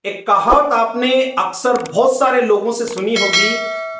एक कहावत आपने अक्सर बहुत सारे लोगों से सुनी होगी,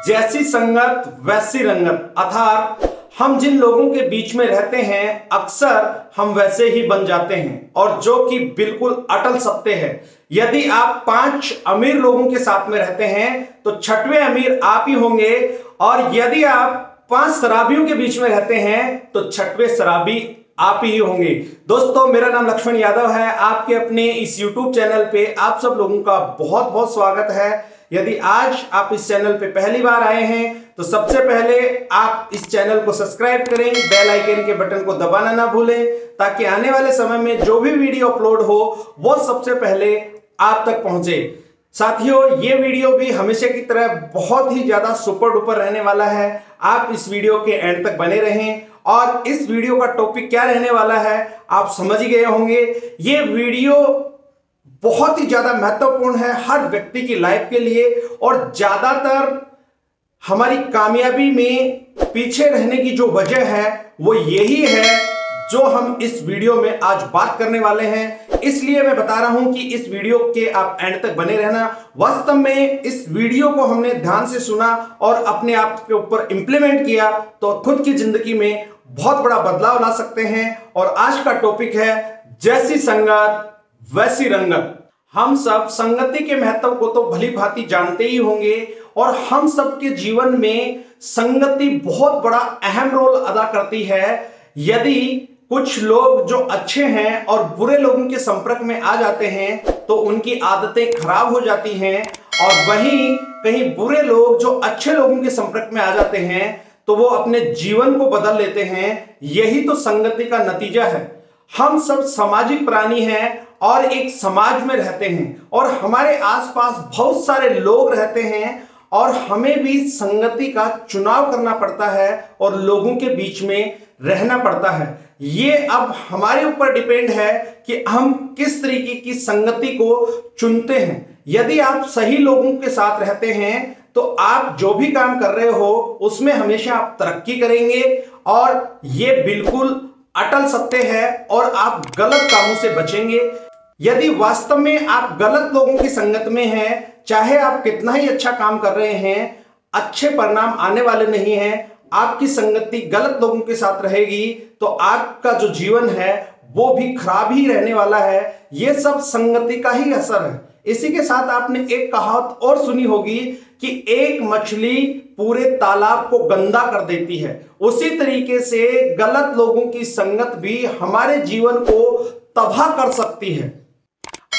जैसी संगत वैसी रंगत। अर्थात हम जिन लोगों के बीच में रहते हैं अक्सर हम वैसे ही बन जाते हैं, और जो कि बिल्कुल अटल सत्य है। यदि आप 5 अमीर लोगों के साथ में रहते हैं तो 6वें अमीर आप ही होंगे, और यदि आप 5 शराबियों के बीच में रहते हैं तो 6वें शराबी आप ही होंगे। दोस्तों, मेरा नाम लक्ष्मण यादव है। आपके अपने इस YouTube चैनल पे आप सब लोगों का बहुत बहुत स्वागत है। यदि आज आप इस चैनल पे पहली बार आए हैं तो सबसे पहले आप इस चैनल को सब्सक्राइब करें, बेल आइकन के बटन को दबाना ना भूलें, ताकि आने वाले समय में जो भी वीडियो अपलोड हो वो सबसे पहले आप तक पहुंचे। साथियों, ये वीडियो भी हमेशा की तरह बहुत ही ज्यादा सुपर डुपर रहने वाला है। आप इस वीडियो के एंड तक बने रहें, और इस वीडियो का टॉपिक क्या रहने वाला है आप समझ ही गए होंगे। ये वीडियो बहुत ही ज्यादा महत्वपूर्ण है हर व्यक्ति की लाइफ के लिए, और ज्यादातर हमारी कामयाबी में पीछे रहने की जो वजह है वो यही है जो हम इस वीडियो में आज बात करने वाले हैं। इसलिए मैं बता रहा हूं कि इस वीडियो के आप एंड तक बने रहना। वास्तव में इस वीडियो को हमने ध्यान से सुना और अपने आप के ऊपर इंप्लीमेंट किया तो खुद की जिंदगी में बहुत बड़ा बदलाव ला सकते हैं। और आज का टॉपिक है जैसी संगत वैसी रंगत। हम सब संगति के महत्व को तो भली भांति जानते ही होंगे, और हम सब के जीवन में संगति बहुत बड़ा अहम रोल अदा करती है। यदि कुछ लोग जो अच्छे हैं और बुरे लोगों के संपर्क में आ जाते हैं तो उनकी आदतें खराब हो जाती हैं, और वहीं कहीं बुरे लोग जो अच्छे लोगों के संपर्क में आ जाते हैं तो वो अपने जीवन को बदल लेते हैं। यही तो संगति का नतीजा है। हम सब सामाजिक प्राणी हैं और एक समाज में रहते हैं, और हमारे आसपास बहुत सारे लोग रहते हैं, और हमें भी संगति का चुनाव करना पड़ता है और लोगों के बीच में रहना पड़ता है। ये अब हमारे ऊपर डिपेंड है कि हम किस तरीके की संगति को चुनते हैं। यदि आप सही लोगों के साथ रहते हैं तो आप जो भी काम कर रहे हो उसमें हमेशा आप तरक्की करेंगे, और ये बिल्कुल अटल सत्य है, और आप गलत कामों से बचेंगे। यदि वास्तव में आप गलत लोगों की संगत में हैं, चाहे आप कितना ही अच्छा काम कर रहे हैं, अच्छे परिणाम आने वाले नहीं हैं। आपकी संगति गलत लोगों के साथ रहेगी तो आपका जो जीवन है वो भी खराब ही रहने वाला है। ये सब संगति का ही असर है। इसी के साथ आपने एक कहावत और सुनी होगी कि एक मछली पूरे तालाब को गंदा कर देती है। उसी तरीके से गलत लोगों की संगत भी हमारे जीवन को तबाह कर सकती है।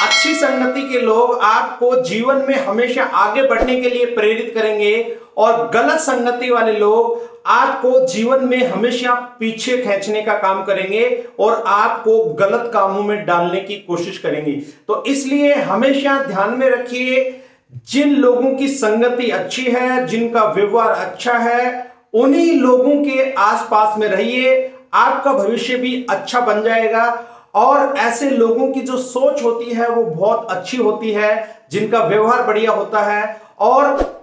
अच्छी संगति के लोग आपको जीवन में हमेशा आगे बढ़ने के लिए प्रेरित करेंगे, और गलत संगति वाले लोग आपको जीवन में हमेशा पीछे खींचने का काम करेंगे और आपको गलत कामों में डालने की कोशिश करेंगे। तो इसलिए हमेशा ध्यान में रखिए, जिन लोगों की संगति अच्छी है, जिनका व्यवहार अच्छा है, उन्हीं लोगों के आसपास में रहिए। आपका भविष्य भी अच्छा बन जाएगा, और ऐसे लोगों की जो सोच होती है वो बहुत अच्छी होती है, जिनका व्यवहार बढ़िया होता है, और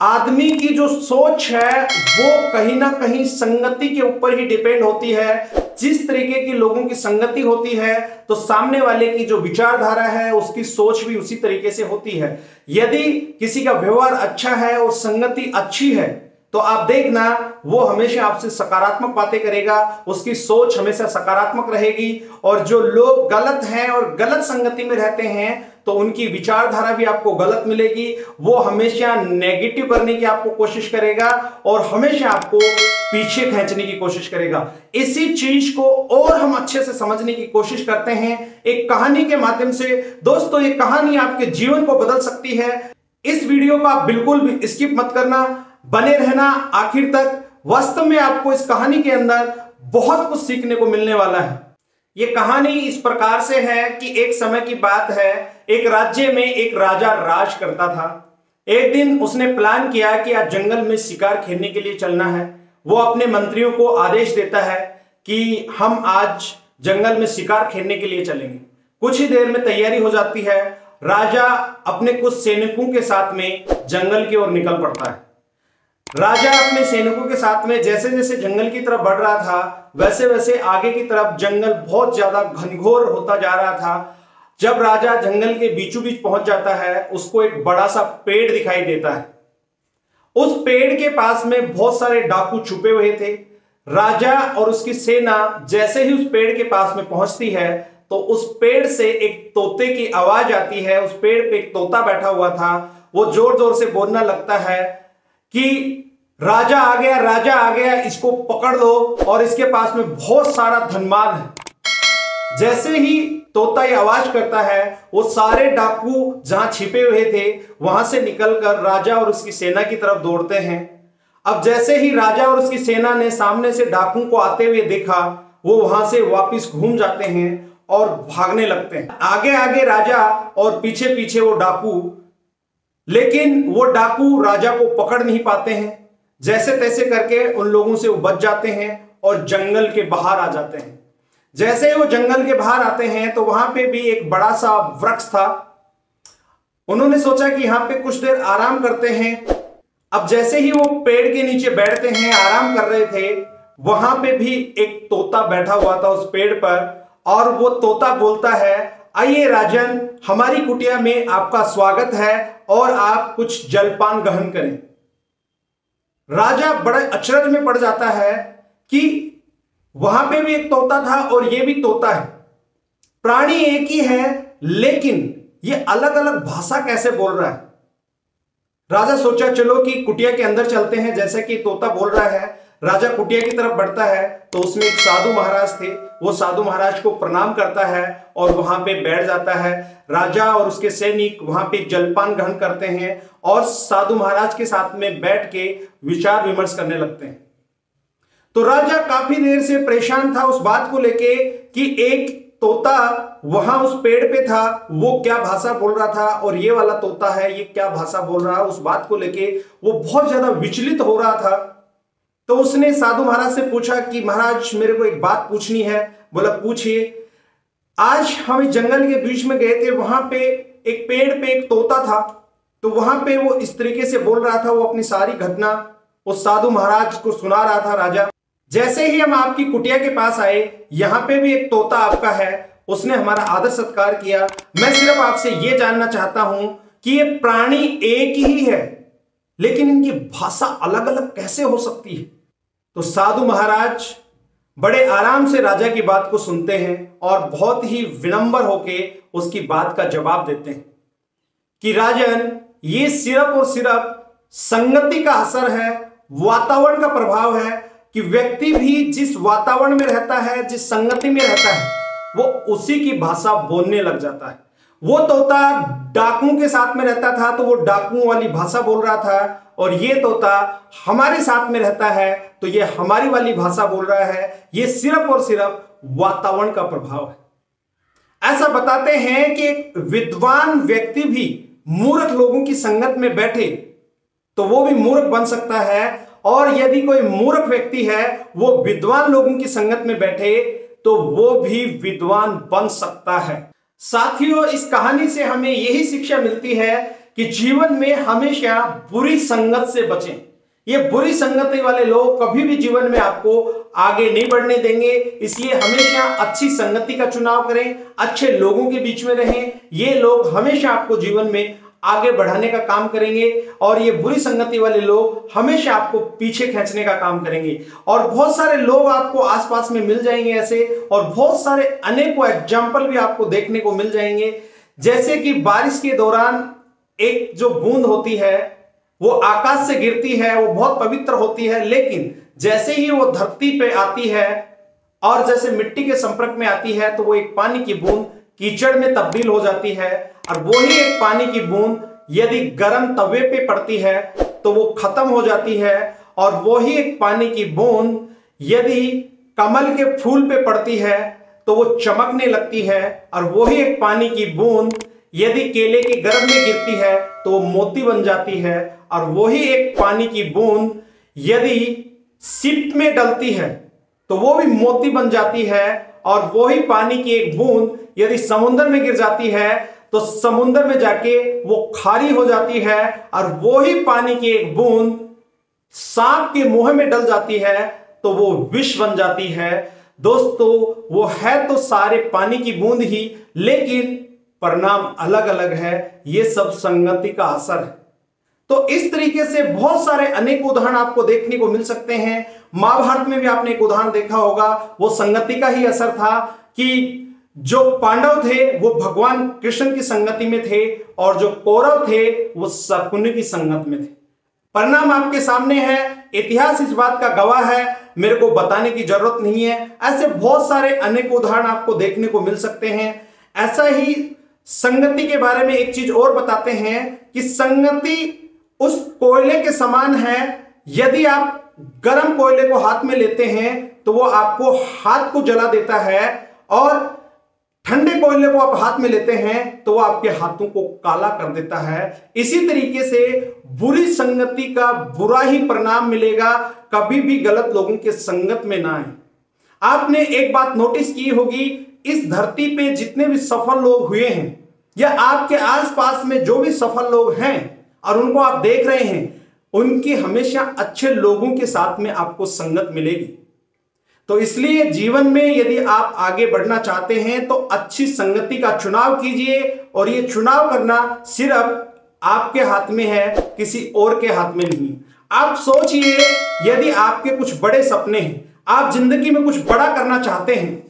आदमी की जो सोच है वो कहीं ना कहीं संगति के ऊपर ही डिपेंड होती है। जिस तरीके की लोगों की संगति होती है तो सामने वाले की जो विचारधारा है उसकी सोच भी उसी तरीके से होती है। यदि किसी का व्यवहार अच्छा है और संगति अच्छी है तो आप देखना वो हमेशा आपसे सकारात्मक बातें करेगा, उसकी सोच हमेशा सकारात्मक रहेगी। और जो लोग गलत हैं और गलत संगति में रहते हैं तो उनकी विचारधारा भी आपको गलत मिलेगी। वो हमेशा नेगेटिव करने की आपको कोशिश करेगा और हमेशा आपको पीछे खींचने की कोशिश करेगा। इसी चीज को और हम अच्छे से समझने की कोशिश करते हैं एक कहानी के माध्यम से। दोस्तों, ये कहानी आपके जीवन को बदल सकती है। इस वीडियो को आप बिल्कुल भी स्किप मत करना, बने रहना आखिर तक। वास्तव में आपको इस कहानी के अंदर बहुत कुछ सीखने को मिलने वाला है। ये कहानी इस प्रकार से है कि एक समय की बात है, एक राज्य में एक राजा राज करता था। एक दिन उसने प्लान किया कि आज जंगल में शिकार खेलने के लिए चलना है। वो अपने मंत्रियों को आदेश देता है कि हम आज जंगल में शिकार खेलने के लिए चलेंगे। कुछ ही देर में तैयारी हो जाती है। राजा अपने कुछ सैनिकों के साथ में जंगल की ओर निकल पड़ता है। राजा अपने सैनिकों के साथ में जैसे जैसे जंगल की तरफ बढ़ रहा था वैसे वैसे आगे की तरफ जंगल बहुत ज्यादा घनघोर होता जा रहा था। जब राजा जंगल के बीचों बीच पहुंच जाता है, उसको एक बड़ा सा पेड़ दिखाई देता है। उस पेड़ के पास में बहुत सारे डाकू छुपे हुए थे। राजा और उसकी सेना जैसे ही उस पेड़ के पास में पहुंचती है तो उस पेड़ से एक तोते की आवाज आती है। उस पेड़ पे एक तोता बैठा हुआ था, वो जोर जोर से बोलना लगता है कि राजा आ गया, राजा आ गया, इसको पकड़ लो और इसके पास में बहुत सारा धनमान है। जैसे ही तोता ये आवाज करता है, वो सारे डाकू जहां छिपे हुए थे वहां से निकलकर राजा और उसकी सेना की तरफ दौड़ते हैं। अब जैसे ही राजा और उसकी सेना ने सामने से डाकू को आते हुए देखा, वो वहां से वापस घूम जाते हैं और भागने लगते हैं। आगे आगे राजा और पीछे पीछे वो डाकू, लेकिन वो डाकू राजा को पकड़ नहीं पाते हैं। जैसे तैसे करके उन लोगों से वो बच जाते हैं और जंगल के बाहर आ जाते हैं। जैसे ही वो जंगल के बाहर आते हैं तो वहां पे भी एक बड़ा सा वृक्ष था। उन्होंने सोचा कि यहां पे कुछ देर आराम करते हैं। अब जैसे ही वो पेड़ के नीचे बैठते हैं, आराम कर रहे थे, वहां पे भी एक तोता बैठा हुआ था उस पेड़ पर, और वो तोता बोलता है, आइए राजन, हमारी कुटिया में आपका स्वागत है और आप कुछ जलपान ग्रहण करें। राजा बड़े अचरज में पड़ जाता है कि वहां पे भी एक तोता था और ये भी तोता है, प्राणी एक ही है, लेकिन ये अलग अलग भाषा कैसे बोल रहा है। राजा सोचा चलो कि कुटिया के अंदर चलते हैं। जैसे कि तोता बोल रहा है, राजा कुटिया की तरफ बढ़ता है तो उसमें एक साधु महाराज थे। वो साधु महाराज को प्रणाम करता है और वहां पे बैठ जाता है। राजा और उसके सैनिक वहां पे जलपान ग्रहण करते हैं और साधु महाराज के साथ में बैठ के विचार विमर्श करने लगते हैं। तो राजा काफी देर से परेशान था उस बात को लेके कि एक तोता वहां उस पेड़ पे था, वो क्या भाषा बोल रहा था, और ये वाला तोता है, ये क्या भाषा बोल रहा है। उस बात को लेके वो बहुत ज्यादा विचलित हो रहा था। तो उसने साधु महाराज से पूछा कि महाराज, मेरे को एक बात पूछनी है। बोला पूछिए। आज हम इस जंगल के बीच में गए थे, वहां पे एक पेड़ पे एक तोता था, तो वहां पे वो इस तरीके से बोल रहा था। वो अपनी सारी घटना उस साधु महाराज को सुना रहा था राजा। जैसे ही हम आपकी कुटिया के पास आए, यहां पे भी एक तोता आपका है, उसने हमारा आदर सत्कार किया। मैं सिर्फ आपसे यह जानना चाहता हूं कि ये प्राणी एक ही है, लेकिन इनकी भाषा अलग अलग कैसे हो सकती है। तो साधु महाराज बड़े आराम से राजा की बात को सुनते हैं और बहुत ही विनम्र होके उसकी बात का जवाब देते हैं कि राजन, ये सिर्फ और सिर्फ संगति का असर है, वातावरण का प्रभाव है कि व्यक्ति भी जिस वातावरण में रहता है, जिस संगति में रहता है, वो उसी की भाषा बोलने लग जाता है। वो तोता डाकुओं के साथ में रहता था तो वो डाकुओं वाली भाषा बोल रहा था, और ये तोता हमारे साथ में रहता है तो ये हमारी वाली भाषा बोल रहा है। ये सिर्फ और सिर्फ वातावरण का प्रभाव है। ऐसा बताते हैं कि एक विद्वान व्यक्ति भी मूर्ख लोगों की संगत में बैठे तो वो भी मूर्ख बन सकता है, और यदि कोई मूर्ख व्यक्ति है वो विद्वान लोगों की संगत में बैठे तो वो भी विद्वान बन सकता है। साथियों, इस कहानी से हमें यही शिक्षा मिलती है कि जीवन में हमेशा बुरी संगत से बचें। ये बुरी संगति वाले लोग कभी भी जीवन में आपको आगे नहीं बढ़ने देंगे, इसलिए हमेशा अच्छी संगति का चुनाव करें, अच्छे लोगों के बीच में रहें। ये लोग हमेशा आपको जीवन में आगे बढ़ाने का काम करेंगे, और ये बुरी संगति वाले लोग हमेशा आपको पीछे खींचने का काम करेंगे। और बहुत सारे लोग आपको आसपास में मिल जाएंगे ऐसे, और बहुत सारे अनेकों एग्जाम्पल भी आपको देखने को मिल जाएंगे। जैसे कि बारिश के दौरान एक जो बूंद होती है वो आकाश से गिरती है, वो बहुत पवित्र होती है, लेकिन जैसे ही वो धरती पे आती है और जैसे मिट्टी के संपर्क में आती है तो वो एक पानी की बूंद कीचड़ में तब्दील हो जाती है। और वही एक पानी की बूंद यदि गर्म तवे पे पड़ती है तो वो खत्म हो जाती है, और वही एक पानी की बूंद यदि कमल के फूल पे पड़ती है तो वो चमकने लगती है, और वही एक पानी की बूंद यदि केले के गर्भ में गिरती है तो वो मोती बन जाती है, और वही एक पानी की बूंद यदि सीप में डलती है तो वो भी मोती बन जाती है, और वही पानी की एक बूंद यदि समुद्र में गिर जाती है तो समुद्र में जाके वो खारी हो जाती है, और वही पानी की एक बूंद सांप के मुंह में डल जाती है तो वो विष बन जाती है। दोस्तों, वो है तो सारे पानी की बूंद ही, लेकिन परिणाम अलग अलग है। ये सब संगति का असर है। तो इस तरीके से बहुत सारे अनेक उदाहरण आपको देखने को मिल सकते हैं। महाभारत में भी आपने एक उदाहरण देखा होगा, वो संगति का ही असर था कि जो पांडव थे वो भगवान कृष्ण की संगति में थे और जो कौरव थे वो शकुनि की संगत में थे। परिणाम आपके सामने है, इतिहास इस बात का गवाह है, मेरे को बताने की जरूरत नहीं है। ऐसे बहुत सारे अनेक उदाहरण आपको देखने को मिल सकते हैं। ऐसा ही संगति के बारे में एक चीज और बताते हैं कि संगति उस कोयले के समान है। यदि आप गर्म कोयले को हाथ में लेते हैं तो वो आपको हाथ को जला देता है, और ठंडे कोयले को आप हाथ में लेते हैं तो वो आपके हाथों को काला कर देता है। इसी तरीके से बुरी संगति का बुरा ही परिणाम मिलेगा। कभी भी गलत लोगों के संगत में ना आए। आपने एक बात नोटिस की होगी, इस धरती पे जितने भी सफल लोग हुए हैं या आपके आसपास में जो भी सफल लोग हैं और उनको आप देख रहे हैं, उनकी हमेशा अच्छे लोगों के साथ में आपको संगत मिलेगी। तो इसलिए जीवन में यदि आप आगे बढ़ना चाहते हैं तो अच्छी संगति का चुनाव कीजिए, और ये चुनाव करना सिर्फ आपके हाथ में है, किसी और के हाथ में नहीं। आप सोचिए, यदि आपके कुछ बड़े सपने हैं, आप जिंदगी में कुछ बड़ा करना चाहते हैं,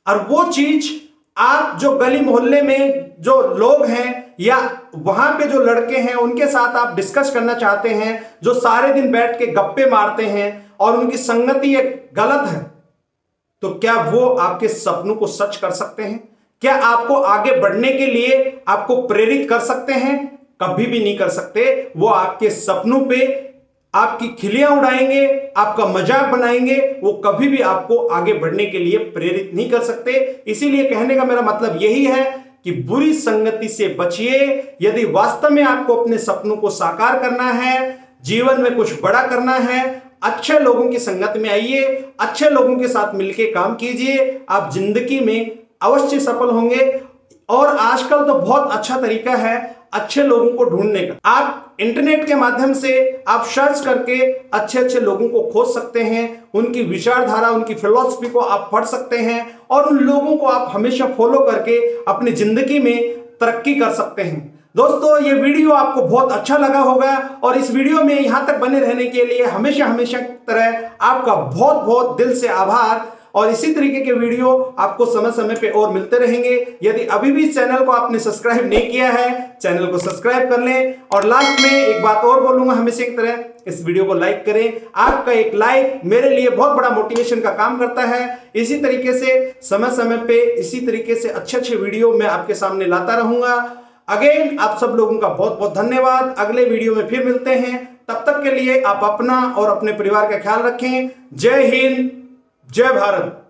और वो चीज आप जो गली मोहल्ले में जो लोग हैं या वहां पे जो लड़के हैं उनके साथ आप डिस्कस करना चाहते हैं, जो सारे दिन बैठ के गप्पे मारते हैं और उनकी संगति ये गलत है, तो क्या वो आपके सपनों को सच कर सकते हैं? क्या आपको आगे बढ़ने के लिए आपको प्रेरित कर सकते हैं? कभी भी नहीं कर सकते। वो आपके सपनों पे आपकी खिल्लियां उड़ाएंगे, आपका मजाक बनाएंगे, वो कभी भी आपको आगे बढ़ने के लिए प्रेरित नहीं कर सकते। इसीलिए कहने का मेरा मतलब यही है कि बुरी संगति से बचिए। यदि वास्तव में आपको अपने सपनों को साकार करना है, जीवन में कुछ बड़ा करना है, अच्छे लोगों की संगत में आइए, अच्छे लोगों के साथ मिलकर काम कीजिए, आप जिंदगी में अवश्य सफल होंगे। और आजकल तो बहुत अच्छा तरीका है अच्छे लोगों को ढूंढने का। आप इंटरनेट के माध्यम से आप सर्च करके अच्छे अच्छे लोगों को खोज सकते हैं, उनकी विचारधारा, उनकी फिलॉसफी को आप पढ़ सकते हैं, और उन लोगों को आप हमेशा फॉलो करके अपनी जिंदगी में तरक्की कर सकते हैं। दोस्तों, ये वीडियो आपको बहुत अच्छा लगा होगा, और इस वीडियो में यहां तक बने रहने के लिए हमेशा हमेशा की तरह आपका बहुत बहुत दिल से आभार। और इसी तरीके के वीडियो आपको समय समय पे और मिलते रहेंगे। यदि अभी भी इस चैनल को आपने सब्सक्राइब नहीं किया है, चैनल को सब्सक्राइब कर लें। और लास्ट में एक बात और बोलूंगा, हमेशा की तरह इस वीडियो को लाइक करें। आपका एक लाइक मेरे लिए बहुत बड़ा मोटिवेशन का काम करता है। इसी तरीके से समय समय पे इसी तरीके से अच्छे अच्छे वीडियो मैं आपके सामने लाता रहूंगा। अगेन आप सब लोगों का बहुत बहुत धन्यवाद। अगले वीडियो में फिर मिलते हैं। तब तक के लिए आप अपना और अपने परिवार का ख्याल रखें। जय हिंद, जय भारत।